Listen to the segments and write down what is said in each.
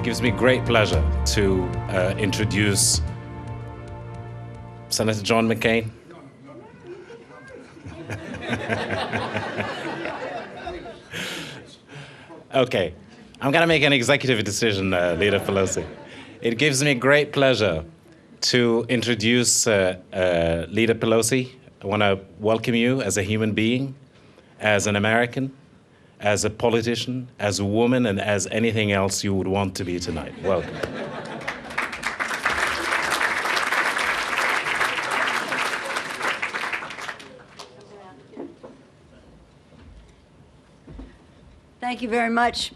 gives me great pleasure to introduce Senator John McCain. Okay, I'm going to make an executive decision, Leader Pelosi. It gives me great pleasure to introduce Leader Pelosi. I want to welcome you as a human being, as an American, as a politician, as a woman, and as anything else you would want to be tonight. Welcome. Thank you very much.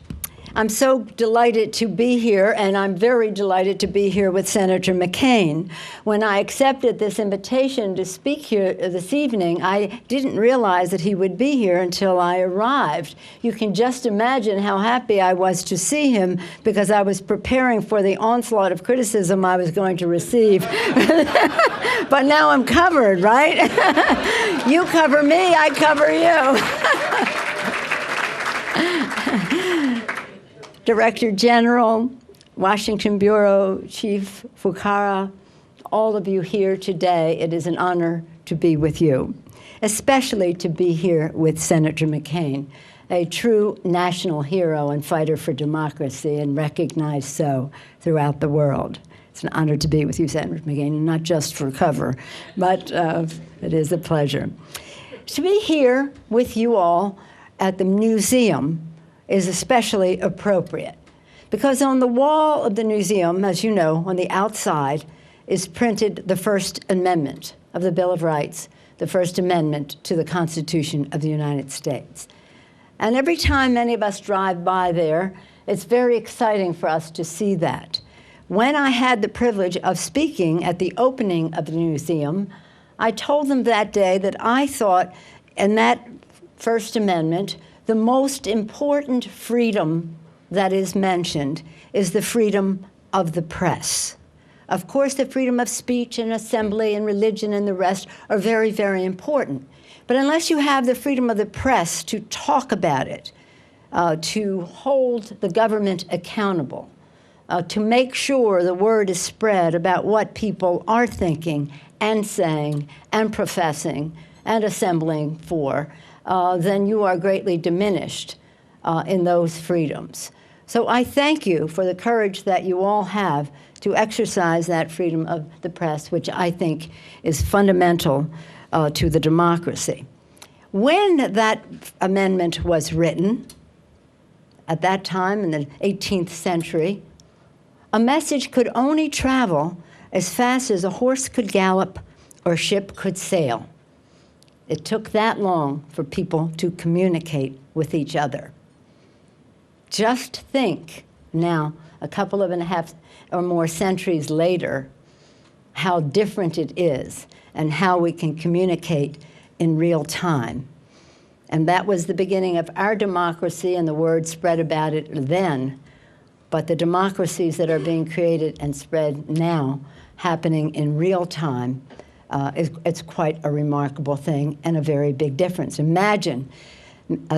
I'm so delighted to be here, and I'm very delighted to be here with Senator McCain. When I accepted this invitation to speak here this evening, I didn't realize that he would be here until I arrived. You can just imagine how happy I was to see him, because I was preparing for the onslaught of criticism I was going to receive. But now I'm covered, right? You cover me, I cover you. Director General, Washington Bureau Chief Fukara, all of you here today, it is an honor to be with you, especially to be here with Senator McCain, a true national hero and fighter for democracy, and recognized so throughout the world. It's an honor to be with you, Senator McCain, and not just for cover, but it is a pleasure. To be here with you all at the museum is especially appropriate, because on the wall of the museum, as you know, on the outside, is printed the First Amendment of the Bill of Rights, the First Amendment to the Constitution of the United States. And every time many of us drive by there, it's very exciting for us to see that. When I had the privilege of speaking at the opening of the museum, I told them that day that I thought in that First Amendment, the most important freedom that is mentioned is the freedom of the press. Of course, the freedom of speech and assembly and religion and the rest are very, very important. But unless you have the freedom of the press to talk about it, to hold the government accountable, to make sure the word is spread about what people are thinking and saying and professing and assembling for, then you are greatly diminished in those freedoms. So I thank you for the courage that you all have to exercise that freedom of the press, which I think is fundamental to the democracy. When that amendment was written, at that time in the 18th century, a message could only travel as fast as a horse could gallop or a ship could sail. It took that long for people to communicate with each other. Just think now, a couple of and a half or more centuries later, how different it is and how we can communicate in real time. And that was the beginning of our democracy, and the word spread about it then. But the democracies that are being created and spread now, happening in real time, it's quite a remarkable thing and a very big difference. Imagine,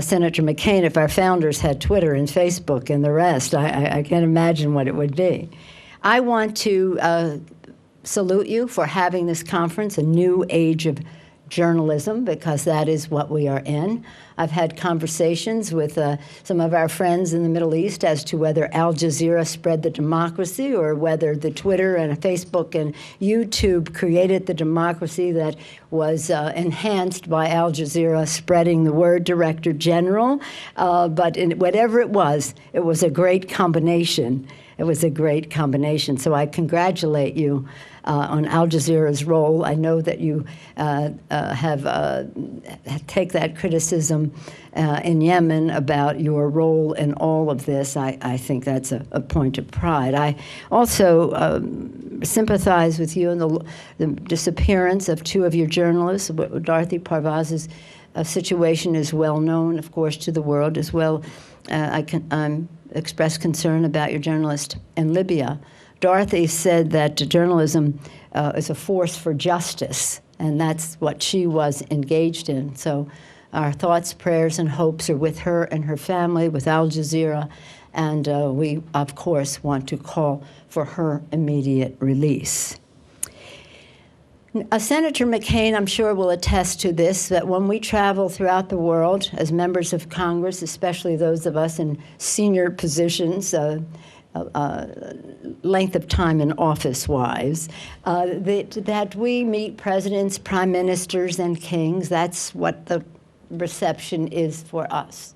Senator McCain, if our founders had Twitter and Facebook and the rest. I can't imagine what it would be. I want to salute you for having this conference, a new age of journalism, because that is what we are in. I've had conversations with some of our friends in the Middle East as to whether Al Jazeera spread the democracy or whether the Twitter and Facebook and YouTube created the democracy that was enhanced by Al Jazeera spreading the word, Director General. But whatever it was a great combination. It was a great combination. So I congratulate you on Al Jazeera's role. I know that you take that criticism in Yemen about your role in all of this. I think that's a point of pride. I also sympathize with you in the disappearance of two of your journalists. Dorothy Parvaz's situation is well known, of course, to the world as well. I express concern about your journalist in Libya. Dorothy said that journalism is a force for justice, and that's what she was engaged in. So our thoughts, prayers, and hopes are with her and her family, with Al Jazeera, And we, of course, want to call for her immediate release. Senator McCain, I'm sure, will attest to this, that when we travel throughout the world as members of Congress, especially those of us in senior positions, length of time in office-wise, that we meet presidents, prime ministers, and kings. That's what the reception is for us.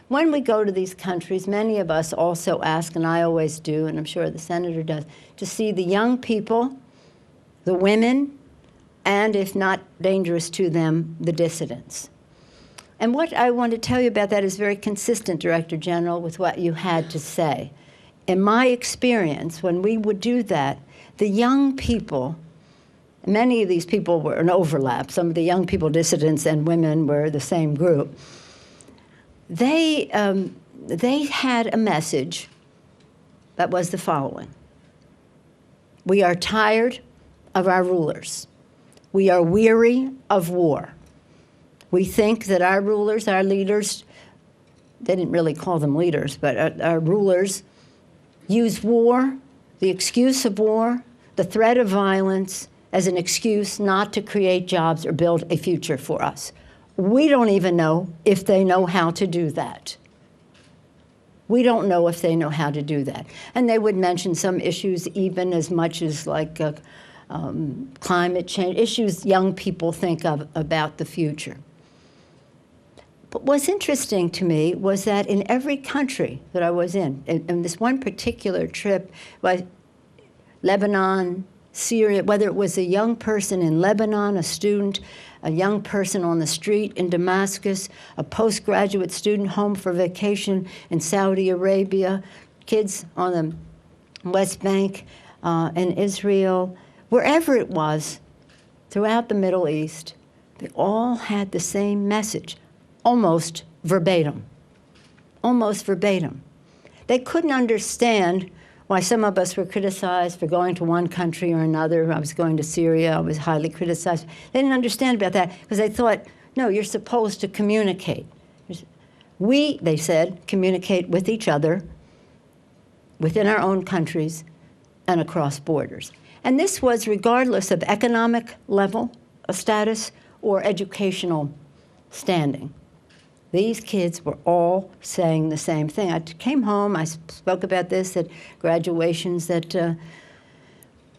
When we go to these countries, many of us also ask, and I always do, and I'm sure the senator does, to see the young people, the women, and if not dangerous to them, the dissidents. And what I want to tell you about that is very consistent, Director General, with what you had to say. In my experience, when we would do that, the young people, many of these people were an overlap. Some of the young people, dissidents and women, were the same group. They had a message that was the following: we are tired of our rulers. We are weary of war. We think that our rulers, our leaders, they didn't really call them leaders, but our rulers use war, the excuse of war, the threat of violence, as an excuse not to create jobs or build a future for us. We don't even know if they know how to do that. We don't know if they know how to do that. And they would mention some issues even as much as like climate change, issues young people think of about the future. But what's interesting to me was that in every country that I was in this one particular trip, like Lebanon, Syria, whether it was a young person in Lebanon, a student, a young person on the street in Damascus, a postgraduate student home for vacation in Saudi Arabia, kids on the West Bank in Israel, wherever it was throughout the Middle East, they all had the same message, almost verbatim, almost verbatim. They couldn't understand why some of us were criticized for going to one country or another. I was going to Syria, I was highly criticized. They didn't understand about that because they thought, no, you're supposed to communicate. We, they said, communicate with each other within our own countries and across borders. And this was regardless of economic level of status or educational standing. These kids were all saying the same thing. I came home, I spoke about this at graduations at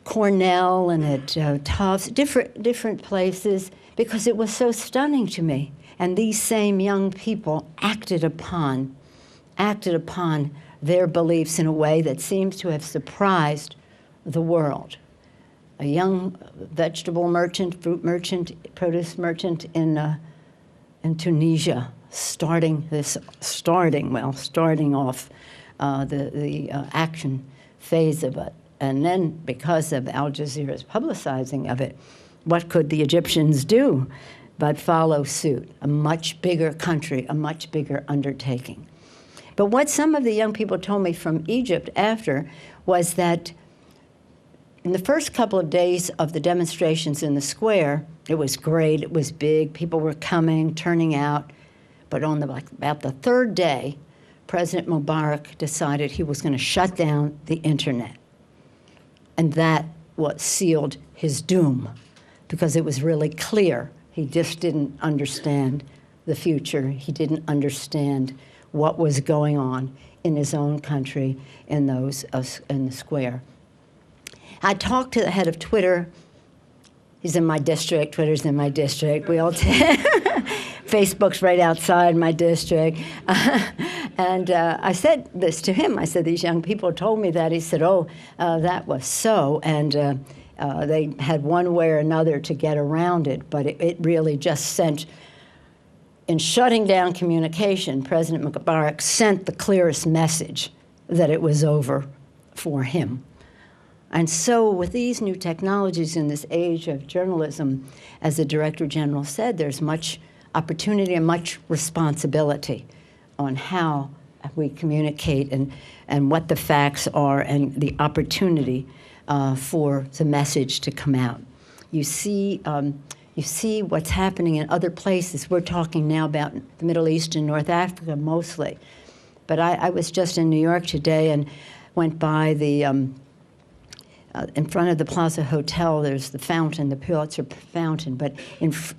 Cornell and at Tufts, different places, because it was so stunning to me. And these same young people acted upon their beliefs in a way that seems to have surprised the world. A young vegetable merchant, fruit merchant, produce merchant in Tunisia, starting off the action phase of it. And then because of Al Jazeera's publicizing of it, what could the Egyptians do but follow suit? A much bigger country, a much bigger undertaking. But what some of the young people told me from Egypt after was that in the first couple of days of the demonstrations in the square, it was great, it was big, people were coming, turning out. But on about the third day, President Mubarak decided he was going to shut down the internet. And that what sealed his doom, because it was really clear he just didn't understand the future. He didn't understand what was going on in his own country in the square. I talked to the head of Twitter. He's in my district. Twitter's in my district. We all Facebook's right outside my district. And I said this to him. I said, these young people told me that. He said, oh, that was so. And they had one way or another to get around it. But it really just sent, in shutting down communication, President Mubarak sent the clearest message that it was over for him. And so with these new technologies in this age of journalism, as the Director General said, there's much opportunity and much responsibility on how we communicate and what the facts are and the opportunity for the message to come out. You see what's happening in other places. We're talking now about the Middle East and North Africa mostly. But I was just in New York today and went by the, in front of the Plaza Hotel, there's the fountain, the Pulitzer Fountain, but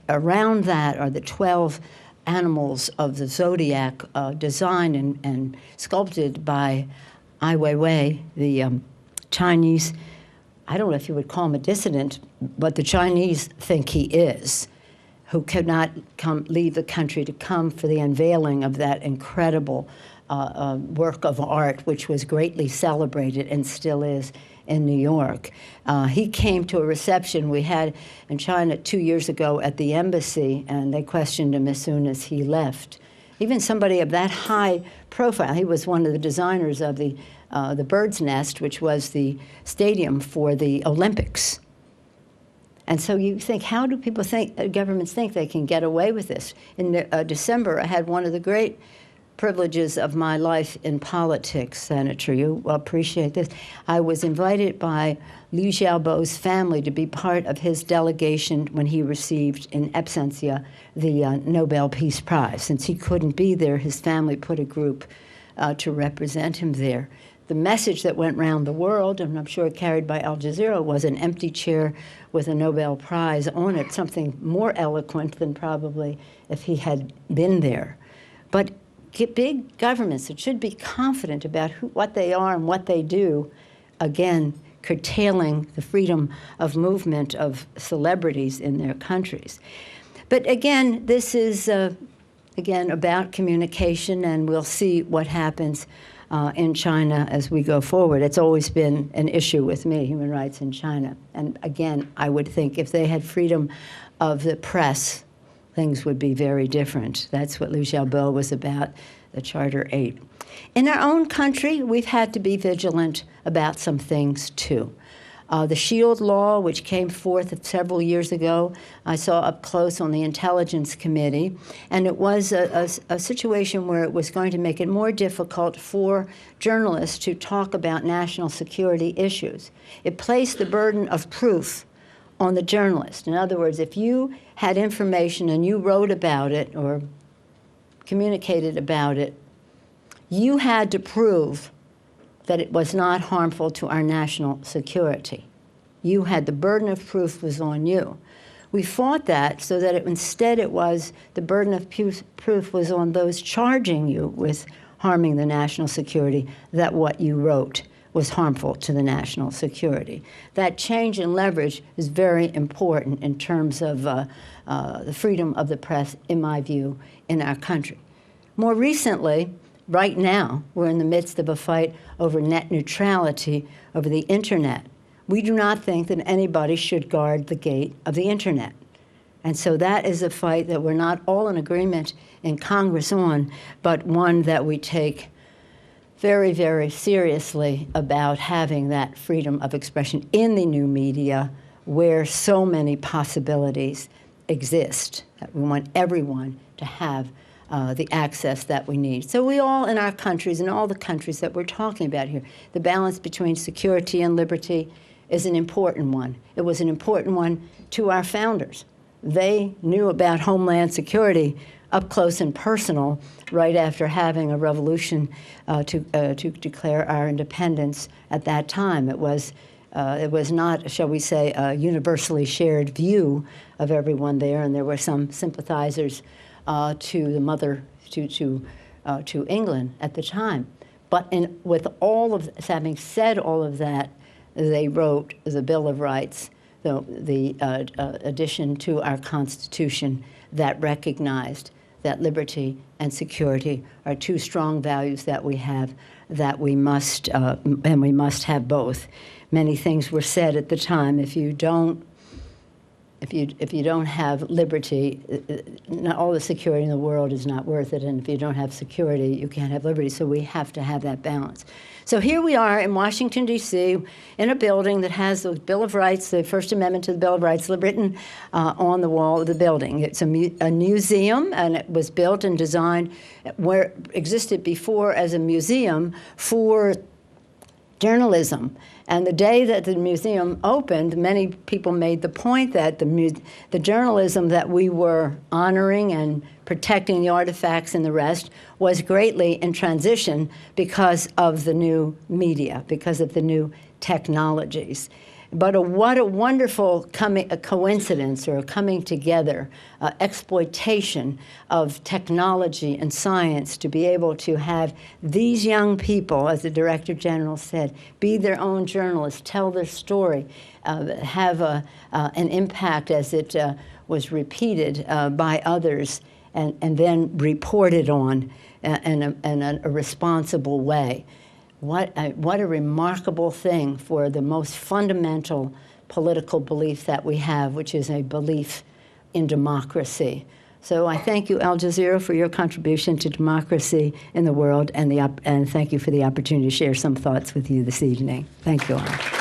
around that are the 12 animals of the zodiac designed and sculpted by Ai Weiwei, the Chinese, I don't know if you would call him a dissident, but the Chinese think he is, who could not leave the country to come for the unveiling of that incredible work of art, which was greatly celebrated and still is in New York. He came to a reception we had in China 2 years ago at the embassy, and they questioned him as soon as he left. Even somebody of that high profile, he was one of the designers of the Bird's Nest, which was the stadium for the Olympics. And so you think, how do people think, governments think they can get away with this? In December, I had one of the great privileges of my life in politics, Senator. You will appreciate this. I was invited by Liu Xiaobo's family to be part of his delegation when he received in absentia the Nobel Peace Prize. Since he couldn't be there, his family put a group to represent him there. The message that went round the world, and I'm sure carried by Al Jazeera, was an empty chair with a Nobel Prize on it, something more eloquent than probably if he had been there. But big governments that should be confident about what they are and what they do, again, curtailing the freedom of movement of celebrities in their countries. But again, this is, again, about communication, and we'll see what happens in China as we go forward. It's always been an issue with me, human rights in China. And again, I would think if they had freedom of the press, things would be very different. That's what Liu Xiaobo was about, the Charter 8. In our own country, we've had to be vigilant about some things, too. The SHIELD law, which came forth several years ago, I saw up close on the Intelligence Committee, and it was a situation where it was going to make it more difficult for journalists to talk about national security issues. It placed the burden of proof on the journalist. In other words, if you had information and you wrote about it or communicated about it, you had to prove that it was not harmful to our national security. You had the burden of proof was on you. We fought that so that instead it was the burden of proof was on those charging you with harming the national security, that what you wrote was harmful to the national security. That change in leverage is very important in terms of the freedom of the press, in my view, in our country. More recently, right now, we're in the midst of a fight over net neutrality over the internet. We do not think that anybody should guard the gate of the internet. And so that is a fight that we're not all in agreement in Congress on, but one that we take very, very seriously about having that freedom of expression in the new media where so many possibilities exist. We want everyone to have the access that we need. So we all in our countries, in all the countries that we're talking about here, the balance between security and liberty is an important one. It was an important one to our founders. They knew about Homeland Security up close and personal right after having a revolution to declare our independence at that time. It was not, shall we say, a universally shared view of everyone there, and there were some sympathizers to the mother, to England at the time. But with all of, having said all of that, they wrote the Bill of Rights, the addition to our Constitution that recognized that liberty and security are two strong values that we have, that we must, and we must have both. Many things were said at the time. If you don't have liberty, all the security in the world is not worth it, and if you don't have security, you can't have liberty, so we have to have that balance. So here we are in Washington, D.C., in a building that has the Bill of Rights, the First Amendment to the Bill of Rights, written on the wall of the building. It's a museum, and it was built and designed where it existed before as a museum for journalism. And the day that the museum opened, many people made the point that the journalism that we were honoring and protecting, the artifacts and the rest, was greatly in transition because of the new media, because of the new technologies. But what a wonderful coincidence or coming together, exploitation of technology and science to be able to have these young people, as the Director General said, be their own journalists, tell their story, have an impact as it was repeated by others, and then reported on in a responsible way. What a remarkable thing for the most fundamental political belief that we have, which is a belief in democracy. So I thank you, Al Jazeera, for your contribution to democracy in the world, and thank you for the opportunity to share some thoughts with you this evening. Thank you all.